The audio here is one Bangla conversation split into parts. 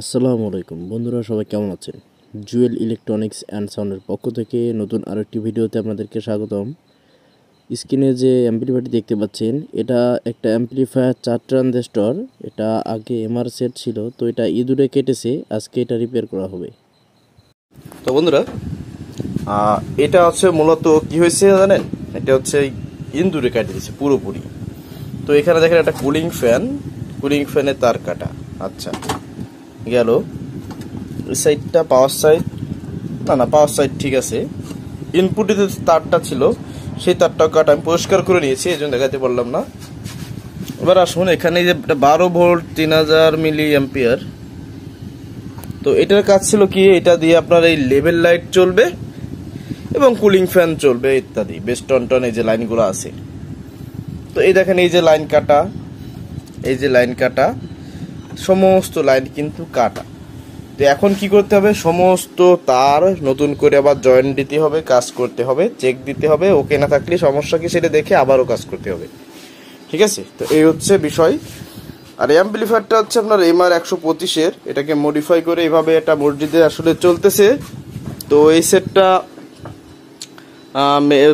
আসসালামু আলাইকুম বন্ধুরা, সবাই কেমন আছেন? জুয়েল ইলেকট্রনিক্স অ্যান্ড সাউন্ডের পক্ষ থেকে নতুন আরেকটি ভিডিওতে আপনাদেরকে স্বাগতম। স্ক্রিনে যে অ্যাম্পলিফায়ারটি দেখতে পাচ্ছেন, এটা একটা অ্যাম্পলিফায়ার 4 ট্রানজিস্টর। এটা আগে এমআর সেট ছিল, তো এটা ইঁদুরে কেটেছে, আজকে এটা রিপেয়ার করা হবে। তো বন্ধুরা, এটা হচ্ছে মূলত কি হয়েছে জানেন? এটা হচ্ছে ইন্দুরে কাটে দিয়েছে পুরোপুরি। তো এখানে দেখেন একটা কুলিং ফ্যানের তার কাটা। আচ্ছা, গেল এই সাইডটা পাওয়ার সাইড, না পাওয়ার সাইড ঠিক আছে। ইনপুটে যে তারটা ছিল সেই তারটাও কাটা আমি পরিষ্কার করে নিয়েছি, এই জন্য দেখাতে পারলাম না। এবার আসুন, এখানে যে 12 ভোল্ট 3000 মিলি অ্যাম্পিয়ার। তো এটার কাজ ছিল কি, এটা দিয়ে আপনার এই লেভেল লাইট চলবে এবং কুলিং ফ্যান চলবে ইত্যাদি, বেশ টন এই যে লাইনগুলো আছে। তো এই দেখেন, এই যে লাইন কাটা, সমস্ত লাইন কিন্তু কাটা। তো এখন কি করতে হবে, সমস্ত তার নতুন করে আবার জয়েন্ট দিতে হবে, কাজ করতে হবে, চেক দিতে হবে, ওকে না থাকলে সমস্যা কি সেটা দেখে আবারও কাজ করতে হবে। ঠিক আছে, তো এই হচ্ছে বিষয়। আর এই অ্যাম্পলিফায়ারটা হচ্ছে আপনার এমআর 125-এর, এটাকে মডিফাই করে এইভাবে একটা মসজিদে আসলে চলতেছে। তো এই সেটটা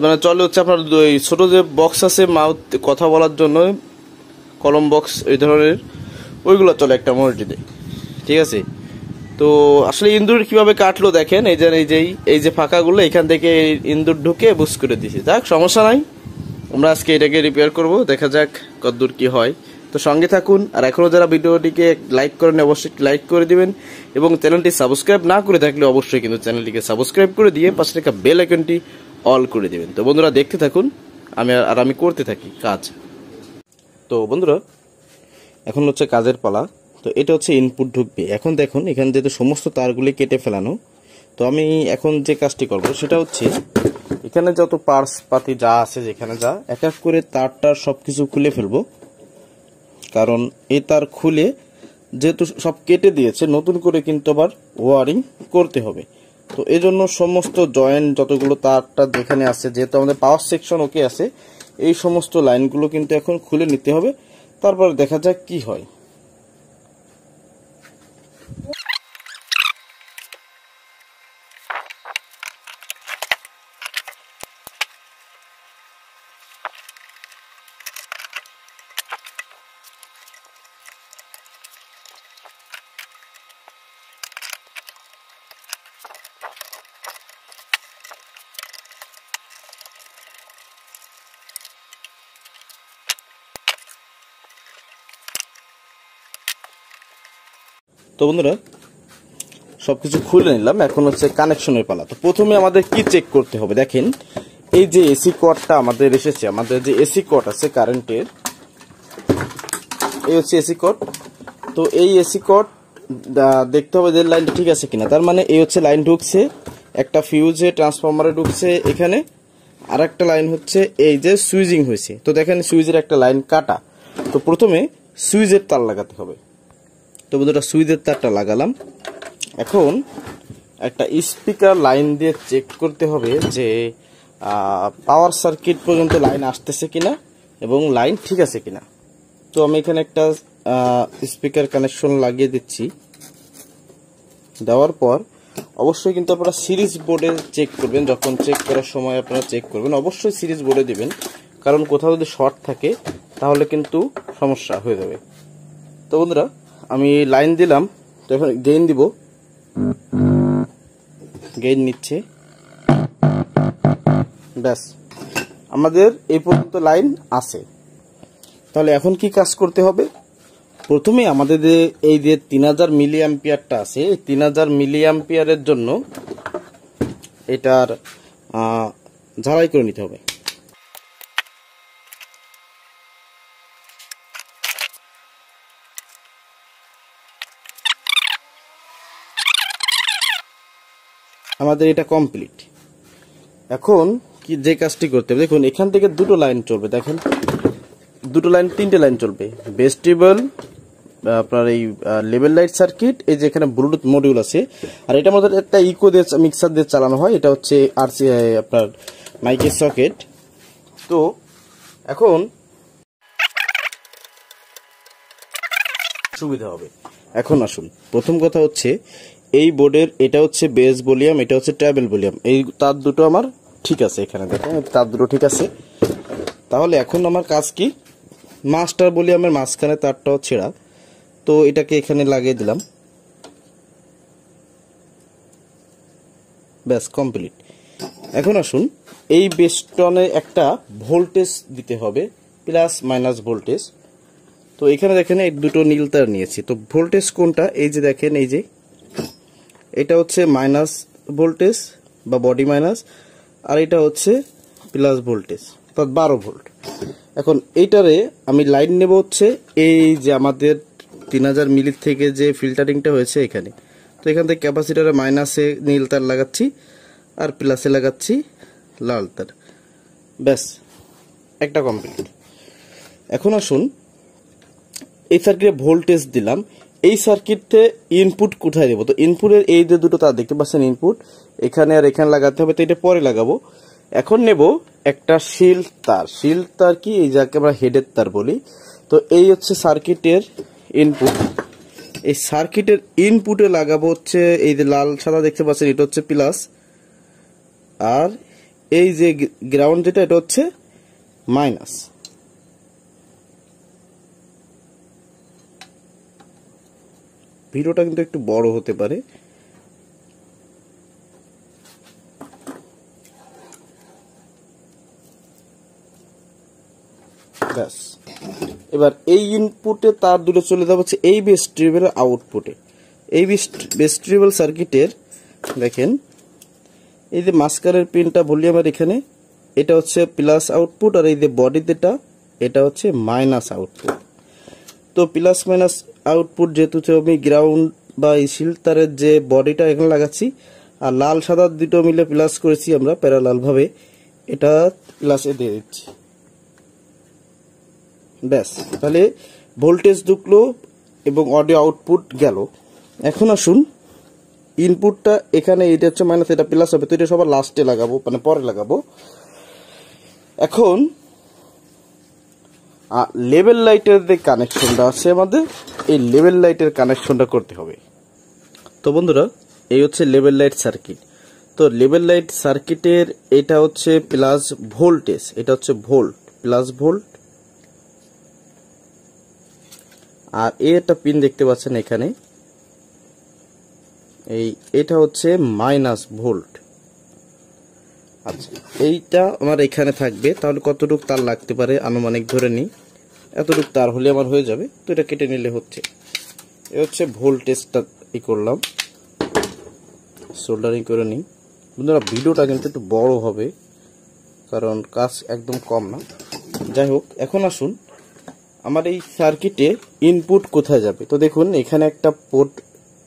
মানে চলে হচ্ছে আপনার ছোট যে বক্স আছে মাউথ কথা বলার জন্য, কলম বক্স এই ধরনের, ওইগুলো চলে একটা মসজিদে। ঠিক আছে, তো আসলে ইন্দুর কিভাবে কাটলো দেখেন, এই যে ফাঁকাগুলো, এখান থেকে ইন্দুর ঢুকে বুস করে দিয়েছে। যাক, সমস্যা নাই, আমরা আজকে এটাকে রিপেয়ার করব, দেখা যাক কতদূর কি হয়। তো সঙ্গে থাকুন, আর এখনো যারা ভিডিওটিকে লাইক করেন অবশ্যই লাইক করে দিবেন, এবং চ্যানেলটি সাবস্ক্রাইব না করে থাকলে অবশ্যই কিন্তু চ্যানেলটিকে সাবস্ক্রাইব করে দিয়ে পাশে থাকা বেল আইকনটি অল করে দিবেন। তো বন্ধুরা দেখতে থাকুন, আমি করতে থাকি কাজ। তো বন্ধুরা, এখন হচ্ছে কাজের পালা। তো এটা হচ্ছে ইনপুট ঢুকবে। এখন দেখুন, এখানে যেহেতু সমস্ত তারগুলি কেটে ফেলানো, তো আমি এখন যে কাজটি করব সেটা হচ্ছে, এখানে যত পার্টস পাতি যা আছে, যেখানে যা এক এক করে তারটার সবকিছু খুলে ফেলবো। কারণ এই তার খুলে যেহেতু সব কেটে দিয়েছে, নতুন করে কিন্তু আবার ওয়ারিং করতে হবে। তো এই জন্য সমস্ত জয়েন্ট যতগুলো তারটা যেখানে আছে, যেহেতু আমাদের পাওয়ার সেকশন ওকে আছে, এই সমস্ত লাইনগুলো কিন্তু এখন খুলে নিতে হবে। তারপর দেখা যাক কি হয়। তো বন্ধুরা, সবকিছু খুলে নিলাম, এখন হচ্ছে কানেকশনের পালা। তো প্রথমে আমাদের কি চেক করতে হবে দেখেন, এই যে এসি কর্ডটা আমাদের এসেছে, আমাদের যে এসি কর্ড আছে কারেন্টের, এই হচ্ছে এসি কর্ড। তো এই এসি কর্ড দেখতে হবে যে লাইনটা ঠিক আছে কিনা। তার মানে এই হচ্ছে লাইন ঢুকছে, একটা ফিউজে ট্রান্সফরমারে ঢুকছে এখানে, আর একটা লাইন হচ্ছে এই যে সুইচিং হয়েছে। তো দেখেন, সুইচের একটা লাইন কাটা। তো প্রথমে সুইচের তার লাগাতে হবে। তো বন্ধুরা, সুইচের তারটা লাগালাম। এখন একটা স্পিকার লাইন দিয়ে চেক করতে হবে যে পাওয়ার সার্কিট পর্যন্ত লাইন আসতেছে কিনা এবং লাইন ঠিক আছে কিনা। তো আমি এখানে একটা স্পিকার কানেকশন লাগিয়ে দিচ্ছি। দেওয়ার পর অবশ্যই কিন্তু আপনারা সিরিজ বোর্ডে চেক করবেন, যখন চেক করার সময় আপনারা চেক করবেন অবশ্যই সিরিজ বোর্ডে দিবেন, কারণ কোথাও যদি শর্ট থাকে তাহলে কিন্তু সমস্যা হয়ে যাবে। তো বন্ধুরা, আমি লাইন দিলাম, তো এখন গেইন দিব, গেইন নিচ্ছে, ব্যাস আমাদের এই পর্যন্ত লাইন আছে। তাহলে এখন কি কাজ করতে হবে, প্রথমে আমাদের যে এই যে 3000 মিলি অ্যাম্পিয়ারটা আছে, এই 3000 মিলি অ্যাম্পিয়ারের জন্য এটার ঝালাই করে নিতে হবে। আমাদের এটা কমপ্লিট। এখন কি যে কাজটি করতে হবে, দেখুন এখান থেকে দুটো লাইন চলবে, দেখেন দুটো লাইন, তিনটে লাইন চলবে। ভেস্টিবল, আপনার এই লেভেল লাইট সার্কিট, এই যে এখানে ব্লুটুথ মডিউল আছে, আর এটার মধ্যে একটা ইকো দিয়ে মিক্সার দিয়ে চালানো হয়, এটা হচ্ছে আরসি আপনার মাইকের সকেট। তো এখন সুবিধা হবে। এখন আসুন, প্রথম কথা হচ্ছে এই বোর্ডের এটা হচ্ছে বেস ভলিউম, এটা হচ্ছে ট্রাভেল ভলিউম, এই তার দুটো আমার ঠিক আছে, এখানে দেখেন তার দুটো ঠিক আছে। তাহলে এখন আমার কাজ কি, মাস্টার ভলিউমের মাঝখানে তারটাও ছেঁড়া, তো এটাকে এখানে লাগিয়ে দিলাম, ব্যাস কমপ্লিট। এখন আসুন, এই বেস্টনে একটা ভোল্টেজ দিতে হবে, প্লাস মাইনাস ভোল্টেজ। তো এখানে দেখেন এই দুটো নীল তার নিয়েছি, তো ভোল্টেজ কোনটা, এই যে দেখেন এই যে এটা হচ্ছে মাইনাস ভোল্টেজ বা বডি মাইনাস, আর এটা হচ্ছে প্লাস ভোল্টেজ অর্থাৎ 12 ভোল্ট। এখন এইটারে আমি লাইন নেব হচ্ছে এই যে আমাদের 3000 মিলির থেকে যে ফিল্টারিংটা হয়েছে এখানে, তো এখান থেকে ক্যাপাসিটারে মাইনাসে নীল তার লাগাচ্ছি আর প্লাসে লাগাচ্ছি লাল তার, ব্যাস একটা কমপ্লিট। এখন আসুন, এই সার্কিটে ভোল্টেজ দিলাম, এই সার্কিটে ইনপুট কোথায় দেবো, তো ইনপুটের এই যে দুটো তার দেখতে পাচ্ছেন ইনপুট, এখানে আর এখানে লাগাতে হবে, তো এটা পরে লাগাবো। এখন নেব একটা শিল্ড তার, শিল্ড তার কি, এই যাকে আমরা হেডের তার বলি। তো এই হচ্ছে সার্কিটের ইনপুট, এই সার্কিটের ইনপুটে লাগাবো হচ্ছে এই যে লাল সাদা দেখতে পাচ্ছেন, এটা হচ্ছে প্লাস, আর এই যে গ্রাউন্ড যেটা এটা হচ্ছে মাইনাস। ভিডিওটা কিন্তু একটু বড় হতে পারে, ব্যাস। এবার এই ইনপুটে তার দুটো চলে যাবে হচ্ছে এই ভেস্টিবুলার আউটপুটে। এই ভেস্টিবুলার সার্কিটের দেখেন এই যে মাঝখানের পিনটা ভলিউমের এখানে, এটা হচ্ছে প্লাস আউটপুট, আর এই যে বডি যেটা এটা হচ্ছে মাইনাস আউটপুট। তো প্লাস মাইনাস আউটপুট যেহেতু আমি গ্রাউন্ড বা এই শিল্ড তারের যে বডিটা এখানে লাগাচ্ছি, আর লাল সাদা দুটো মিলে প্লাস করেছি আমরা প্যারালাল ভাবে, এটা প্লাসে দিয়ে দিচ্ছি, ব্যাস। তাহলে ভোল্টেজ ঢুকলো এবং অডিও আউটপুট গেল। এখন আসুন, ইনপুটটা এখানে এটা হচ্ছে মাইনাস, এটা প্লাস হবে, তো এটা সবার লাস্টে লাগাবো, মানে পরে লাগাবো। এখন লেভেল লাইটের যে কানেকশনটা আছে আমাদের, এই লেভেল লাইটের কানেকশনটা করতে হবে। তো বন্ধুরা, এই হচ্ছে লেভেল লাইট সার্কিট। তো লেভেল লাইট সার্কিটের এটা হচ্ছে প্লাস ভোল্টেজ, এটা হচ্ছে ভোল্ট, প্লাস ভোল্ট, আর একটা পিন দেখতে পাচ্ছেন এখানে, এটা হচ্ছে মাইনাস ভোল্ট। আচ্ছা, এইটা আমার এখানে থাকবে, তাহলে কতটুকু তার লাগতে পারে আনুমানিক ধরে নিই, এতটুকু তার হলে আমার হয়ে যাবে, তো এটা কেটে নিলে হচ্ছে। এ হচ্ছে ভোল্টেজটা করলাম, সোল্ডারিং করে নিই। বন্ধুরা, ভিডিওটা কিন্তু একটু বড় হবে কারণ কাজ একদম কম না। যাই হোক, এখন আসুন, আমার এই সার্কিটে ইনপুট কোথায় যাবে, তো দেখুন এখানে একটা পোর্ট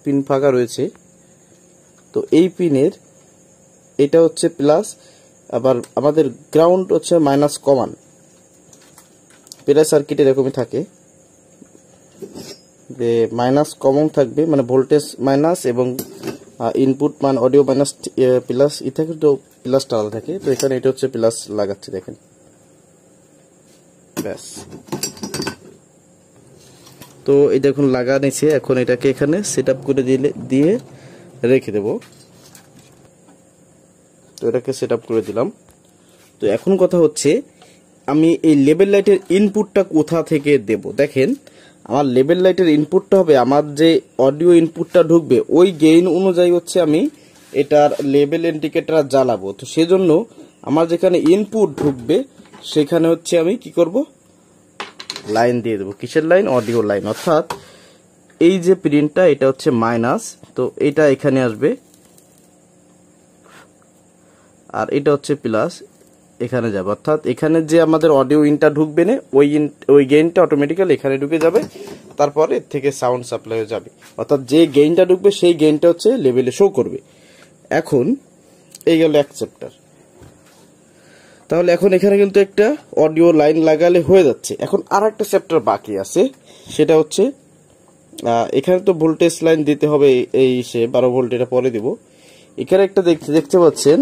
পিন ফাঁকা রয়েছে, তো এই পিনের এটা হচ্ছে প্লাস, আবার আমাদের গ্রাউন্ড হচ্ছে মাইনাস কমান, প্রায় সার্কিট এরকমই থাকে যে মাইনাস কমন থাকবে, মানে ভোল্টেজ মাইনাস এবং ইনপুট মান অডিও মাইনাস প্লাস ই থাকে, তো প্লাসটা আলাদা থাকে। তো এখানে এটা হচ্ছে প্লাস লাগাচ্ছে, দেখেন, ব্যাস। তো এই দেখুন লাগা নিচ্ছে, এখন এটাকে এখানে সেট আপ করে দিয়ে রেখে দেব। তো এটাকে সেট আপ করে দিলাম। তো এখন কথা হচ্ছে, আমি এই লেবেল লাইটের ইনপুটটা কোথা থেকে দেব। দেখেন, আমার লেবেল লাইটের ইনপুটটা হবে, আমার যে অডিও ইনপুটটা ঢুকবে ওই গেইন অনুযায়ী হচ্ছে আমি এটার লেবেল ইন্ডিকেটর জ্বালাবো। তো সেজন্য আমার যেখানে ইনপুট ঢুকবে সেখানে হচ্ছে আমি কি করব, লাইন দিয়ে দেবো। কিসের লাইন? Audio line. অর্থাৎ এই যে প্রিন্টটা এটা হচ্ছে মাইনাস, তো এটা এখানে আসবে, আর এটা হচ্ছে প্লাস, এখানে যাবে। অর্থাৎ এখানে যে আমাদের অডিও ইনটা ঢুকবে না ওই গেইনটা অটোমেটিক্যালি এখানে ঢুকে যাবে, তারপরে এর থেকে সাউন্ড সাপ্লাই হয়ে যাবে। অর্থাৎ যে গেইনটা ঢুকবে সেই গেইনটা হচ্ছে লেভেলে শো করবে। এখন এই গেল এক চ্যাপ্টার। তাহলে এখন এখানে কিন্তু একটা অডিও লাইন লাগালে হয়ে যাচ্ছে। এখন আর একটা চ্যাপ্টার বাকি আছে, সেটা হচ্ছে এখানে তো ভোল্টেজ লাইন দিতে হবে, এই 12 ভোল্ট, এটা পরে দিব। এখানে একটা দেখতে পাচ্ছেন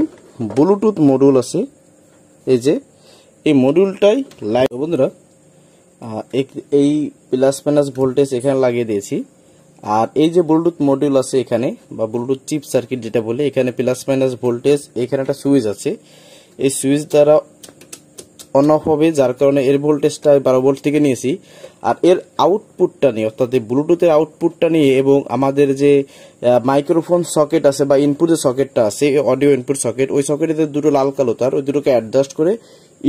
ব্লুটুথ মডিউল আছে, এই যে এই মডিউলটাই লাইন। বন্ধুরা, এই প্লাস মাইনাস ভোল্টেজ এখানে লাগিয়ে দিয়েছি। আর এই যে ব্লুটুথ মডিউল আছে এখানে, বা ব্লুটুথ চিপ সার্কিট যেটা বলে, এখানে প্লাস মাইনাস ভোল্টেজ, এখানে একটা সুইচ আছে, এই সুইচ দ্বারা অন অফ হবে, যার কারণে এর ভোল্টেজটা 12 ভোল্ট থেকে নিয়েছি। আর এর আউটপুটটা নিয়ে, অর্থাৎ এই ব্লুটুথের আউটপুটটা নিয়ে এবং আমাদের যে মাইক্রোফোন সকেট আছে বা ইনপুট যে সকেটটা আছে, অডিও ইনপুট সকেট, ওই সকেটে দুটো লাল কালো তার, ওই দুটোকে অ্যাডজাস্ট করে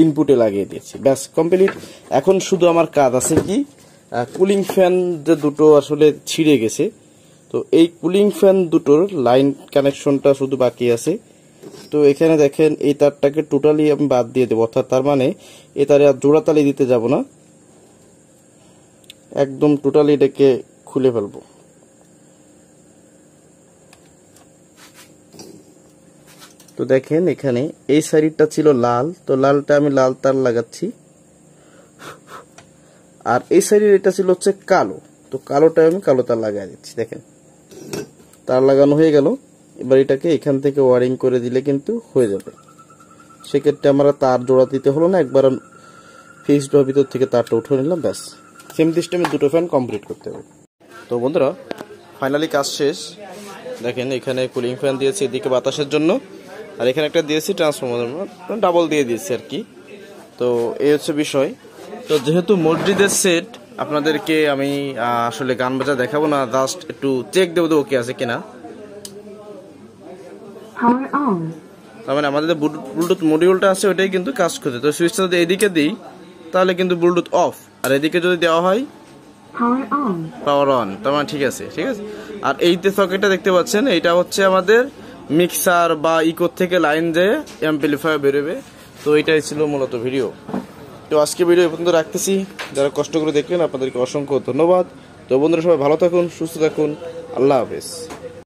ইনপুটে লাগিয়ে দিয়েছি, ব্যাস কমপ্লিট। এখন শুধু আমার কাজ আছে কি, কুলিং ফ্যান যে দুটো আসলে ছিঁড়ে গেছে, তো এই কুলিং ফ্যান দুটোর লাইন কানেকশনটা শুধু বাকি আছে। তো এখানে দেখেন এই তারটাকে টোটালি আমি বাদ দিয়ে দেবো, অর্থাৎ তার মানে এই তারে আর জোড়াতালি দিতে যাব না, একদম টোটালি এটাকে খুলে ফেলবো। তো দেখেন এখানে এই সাইডটা ছিল লাল, তো লালটা আমি লাল তার লাগাচ্ছি, আর এই সাইডের এটা ছিল হচ্ছে কালো, তো কালোটা আমি কালো তার লাগাই দিচ্ছি। দেখেন তার লাগানো হয়ে গেল। এবার এটাকে এখান থেকে ওয়ারিং করে দিলে কিন্তু হয়ে যাবে। সেক্ষেত্রে আমরা তার জোড়া দিতে হলো না, একবার ফিক্সড ভাবে ভিতর থেকে তারটা উঠে নিলাম, ব্যাস। সেম সিস্টেমে দুটো ফ্যান কমপ্লিট করতে হবে। তো বন্ধুরা ফাইনালি কাজ শেষ। দেখেন এখানে কুলিং ফ্যান দিয়েছি এদিকে বাতাসের জন্য, আর এখানে একটা দিয়েছি ট্রান্সফরমার, ডাবল দিয়ে দিয়েছি আর কি। তো এই হচ্ছে বিষয়। তো যেহেতু মসজিদের সেট, আপনাদেরকে আমি আসলে গান বাজা দেখাবো না, জাস্ট একটু চেক দেবো ওকে আছে কিনা। তার মানে আমাদের ব্লুটুথ মডিউলটা আছে ওইটাই কিন্তু কাজ করছে। তো সুইচটা যদি এদিকে দিই তাহলে কিন্তু ব্লুটুথ অফ, আর এদিকে যদি দেওয়া হয় পাওয়ার অন, তার মানে ঠিক আছে, ঠিক আছে। আর এই যে সকেটটা দেখতে পাচ্ছেন, এইটা হচ্ছে আমাদের মিক্সার বা ইকোর থেকে লাইন যে অ্যাম্পলিফায়ার বেরোবে। তো এটাই ছিল মূলত ভিডিও। তো আজকে ভিডিও এই পর্যন্ত রাখতেছি। যারা কষ্ট করে দেখলেন আপনাদেরকে অসংখ্য ধন্যবাদ। তো বন্ধুরা সবাই ভালো থাকুন, সুস্থ থাকুন, আল্লাহ হাফেজ।